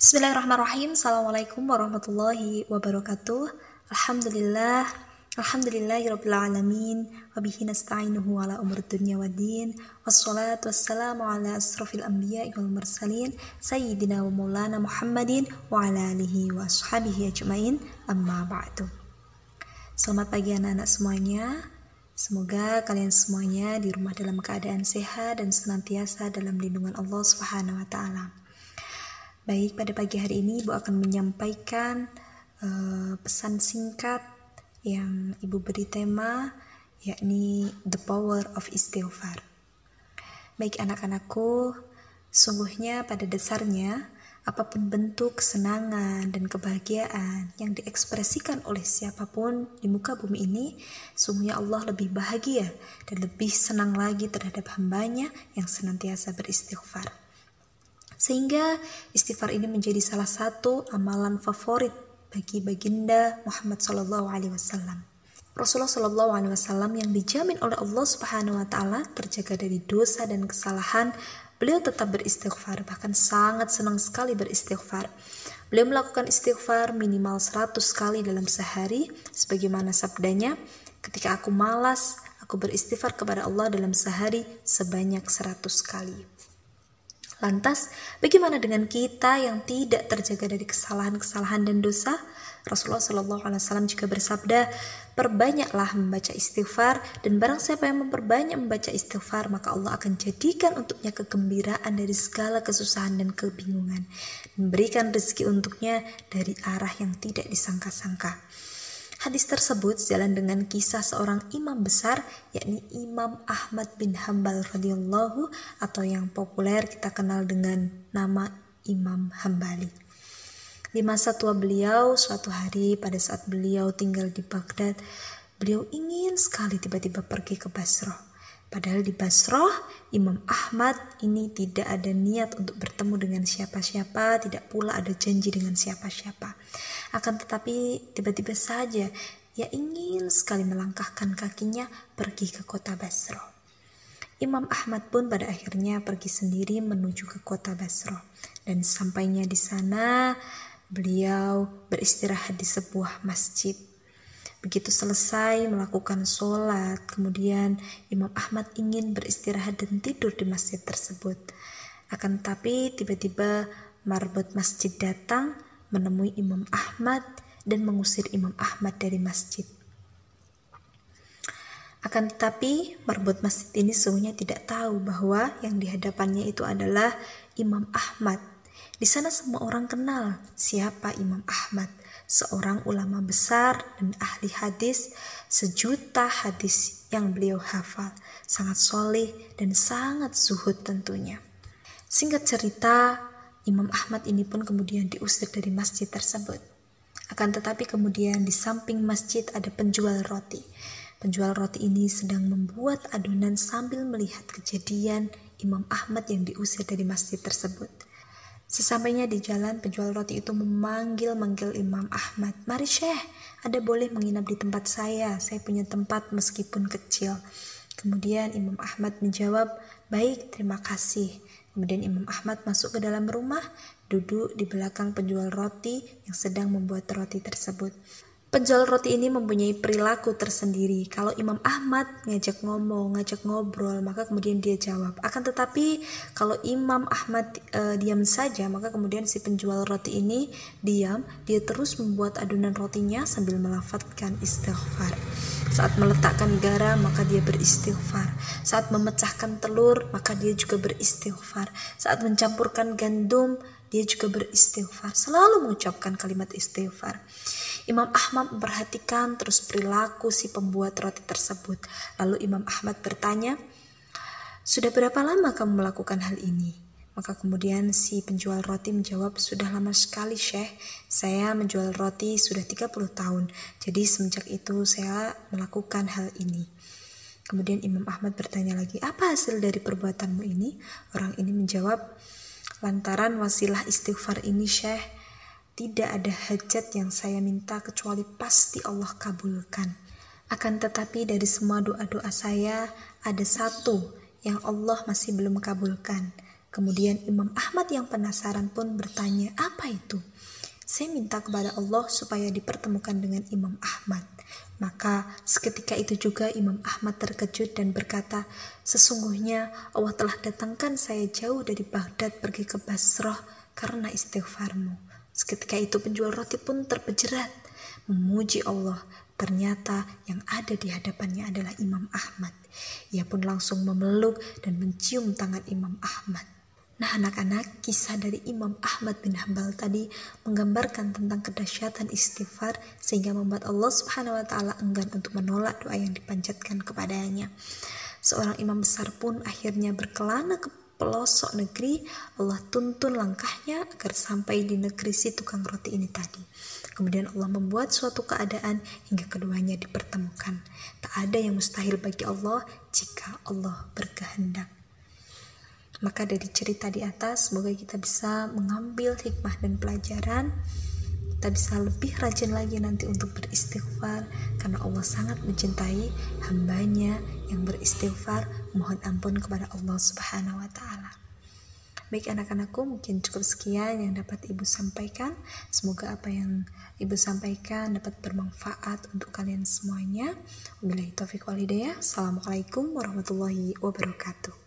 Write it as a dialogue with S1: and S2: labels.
S1: Bismillahirrahmanirrahim. Assalamualaikum warahmatullahi wabarakatuh. Alhamdulillahirabbil alamin wa bihi nasta'inuhu ala umuri dunya waddin. Wassalatu wassalamu ala asrofil anbiya'i wal mursalin sayyidina wa maulana Muhammadin wa ala alihi wa ashabihi ajmain. Amma ba'du. Selamat pagi anak-anak semuanya. Semoga kalian semuanya di rumah dalam keadaan sehat dan senantiasa dalam lindungan Allah Subhanahu wa taala. Baik, pada pagi hari ini Ibu akan menyampaikan pesan singkat yang Ibu beri tema, yakni The Power of Istighfar. Baik anak-anakku, sungguhnya pada dasarnya apapun bentuk kesenangan dan kebahagiaan yang diekspresikan oleh siapapun di muka bumi ini, sungguhnya Allah lebih bahagia dan lebih senang lagi terhadap hambanya yang senantiasa beristighfar. Sehingga istighfar ini menjadi salah satu amalan favorit bagi baginda Muhammad SAW. Rasulullah SAW yang dijamin oleh Allah Subhanahu wa taala terjaga dari dosa dan kesalahan, beliau tetap beristighfar, bahkan sangat senang sekali beristighfar. Beliau melakukan istighfar minimal 100 kali dalam sehari, sebagaimana sabdanya, ketika aku malas, aku beristighfar kepada Allah dalam sehari sebanyak 100 kali. Lantas, bagaimana dengan kita yang tidak terjaga dari kesalahan-kesalahan dan dosa? Rasulullah SAW juga bersabda, perbanyaklah membaca istighfar, dan barang siapa yang memperbanyak membaca istighfar, maka Allah akan jadikan untuknya kegembiraan dari segala kesusahan dan kebingungan, dan berikan rezeki untuknya dari arah yang tidak disangka-sangka. Hadis tersebut sejalan dengan kisah seorang imam besar, yakni Imam Ahmad bin Hanbal radhiyallahu, atau yang populer kita kenal dengan nama Imam Hambali. Di masa tua beliau, suatu hari pada saat beliau tinggal di Baghdad, beliau ingin sekali tiba-tiba pergi ke Basrah. Padahal di Basrah, Imam Ahmad ini tidak ada niat untuk bertemu dengan siapa-siapa, tidak pula ada janji dengan siapa-siapa. Akan tetapi tiba-tiba saja ia ingin sekali melangkahkan kakinya pergi ke kota Basrah. Imam Ahmad pun pada akhirnya pergi sendiri menuju ke kota Basrah. Dan sampainya di sana, beliau beristirahat di sebuah masjid. Begitu selesai melakukan sholat, kemudian Imam Ahmad ingin beristirahat dan tidur di masjid tersebut. Akan tetapi tiba-tiba marbot masjid datang menemui Imam Ahmad dan mengusir Imam Ahmad dari masjid. Akan tetapi marbot masjid ini sesungguhnya tidak tahu bahwa yang di hadapannya itu adalah Imam Ahmad. Di sana semua orang kenal siapa Imam Ahmad, seorang ulama besar dan ahli hadis, sejuta hadis yang beliau hafal, sangat soleh dan sangat zuhud tentunya. Singkat cerita, Imam Ahmad ini pun kemudian diusir dari masjid tersebut. Akan tetapi kemudian di samping masjid ada penjual roti. Penjual roti ini sedang membuat adonan sambil melihat kejadian Imam Ahmad yang diusir dari masjid tersebut. Sesampainya di jalan, penjual roti itu memanggil Imam Ahmad. Mari Syekh, Anda boleh menginap di tempat saya punya tempat meskipun kecil. Kemudian Imam Ahmad menjawab, baik, terima kasih. Kemudian Imam Ahmad masuk ke dalam rumah, duduk di belakang penjual roti yang sedang membuat roti tersebut. Penjual roti ini mempunyai perilaku tersendiri. Kalau Imam Ahmad ngajak ngomong, ngajak ngobrol, maka kemudian dia jawab. Akan tetapi kalau Imam Ahmad diam saja, maka kemudian si penjual roti ini diam, dia terus membuat adonan rotinya sambil melafadzkan istighfar. Saat meletakkan garam, maka dia beristighfar. Saat memecahkan telur, maka dia juga beristighfar. Saat mencampurkan gandum, dia juga beristighfar. Selalu mengucapkan kalimat istighfar. Imam Ahmad memperhatikan terus perilaku si pembuat roti tersebut. Lalu Imam Ahmad bertanya, sudah berapa lama kamu melakukan hal ini? Maka kemudian si penjual roti menjawab, sudah lama sekali Syekh, saya menjual roti sudah 30 tahun. Jadi semenjak itu saya melakukan hal ini. Kemudian Imam Ahmad bertanya lagi, apa hasil dari perbuatanmu ini? Orang ini menjawab, lantaran wasilah istighfar ini Syekh, tidak ada hajat yang saya minta kecuali pasti Allah kabulkan. Akan tetapi dari semua doa-doa saya, ada satu yang Allah masih belum kabulkan. Kemudian Imam Ahmad yang penasaran pun bertanya, apa itu? Saya minta kepada Allah supaya dipertemukan dengan Imam Ahmad. Maka seketika itu juga Imam Ahmad terkejut dan berkata, sesungguhnya Allah telah datangkan saya jauh dari Baghdad pergi ke Basrah karena istighfarmu. Seketika itu penjual roti pun terpejerat, memuji Allah. Ternyata yang ada di hadapannya adalah Imam Ahmad. Ia pun langsung memeluk dan mencium tangan Imam Ahmad. Nah anak-anak, kisah dari Imam Ahmad bin Hanbal tadi menggambarkan tentang kedahsyatan istighfar sehingga membuat Allah Subhanahu wa taala enggan untuk menolak doa yang dipanjatkan kepadanya. Seorang imam besar pun akhirnya berkelana ke pelosok negeri. Allah tuntun langkahnya agar sampai di negeri si tukang roti ini tadi. Kemudian Allah membuat suatu keadaan hingga keduanya dipertemukan. Tak ada yang mustahil bagi Allah jika Allah berkehendak. Maka dari cerita di atas, semoga kita bisa mengambil hikmah dan pelajaran. Kita bisa lebih rajin lagi nanti untuk beristighfar, karena Allah sangat mencintai hambanya yang beristighfar, mohon ampun kepada Allah Subhanahu wa taala. Baik anak-anakku, mungkin cukup sekian yang dapat Ibu sampaikan. Semoga apa yang Ibu sampaikan dapat bermanfaat untuk kalian semuanya. Wabillahi taufiq wal hidayah. Assalamualaikum warahmatullahi wabarakatuh.